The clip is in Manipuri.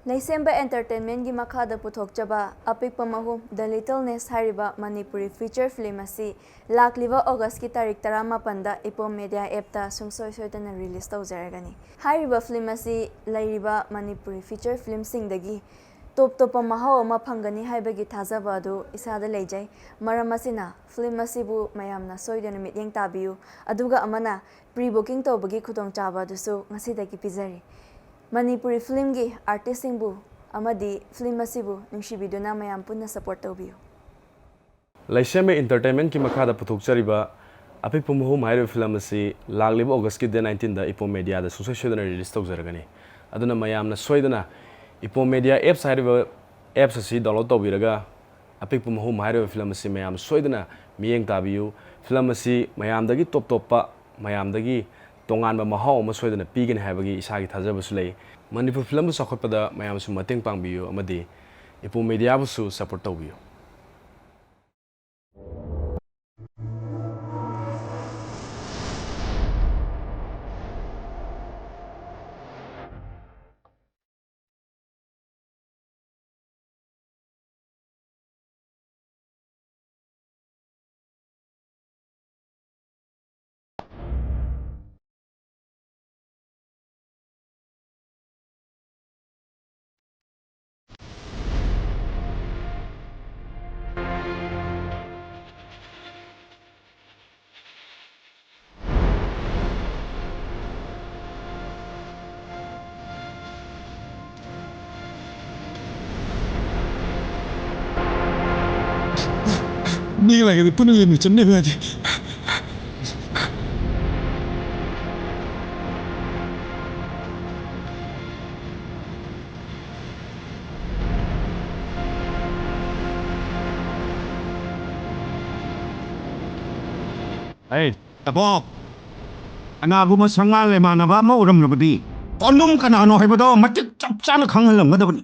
LEISHEMBA Entertainment gi makhada puthokchaba Apikpa Mahum The Littleness hariba Manipuri feature film asi lakliba August ki tarik 18 da Epom media app ta sungsoi soitana release tawjaragani. Hariba film asi lairiba Manipuri feature film singdagi top mahau ama phangani haibagi thajaba adu isada leijai. Maram asina film asibu mayamna soidana mityeng tabiyu aduga amana pre-booking tawbagi khudong chaba dusu ngasidagi pizari. Manipuri film gi artist singbu amadi film asibu nungsibiduna mayam punna support tawbiyu. LEISHEMBA Entertainment ki makhada puthokchariba Apikpa Mahum hairu film asi lagliba August ki day 19 da Epom media da sungsoi soidana release tawjaragani. Aduna mayamna soidana Epom media apps hairu apps asi download tawbiraga Apikpa Mahum hairu film asi mayam soidana miyeng tabiyu. Film asi mayamdagi top mayamdagi tongan ba mahau ama soidana pigin haibagi isagi thajabasu lei. Manipur film bu sakhotpada mayam su mateng pangbiyu amadi Epom media bu su support tawbiyu. Ni lagi di pun ini macam ni aja. Hey, Epom. Anak aku masangal le mana ba mau ram lebih. Onum kana ano hai ba do macam cap cana khang halam ga da bani.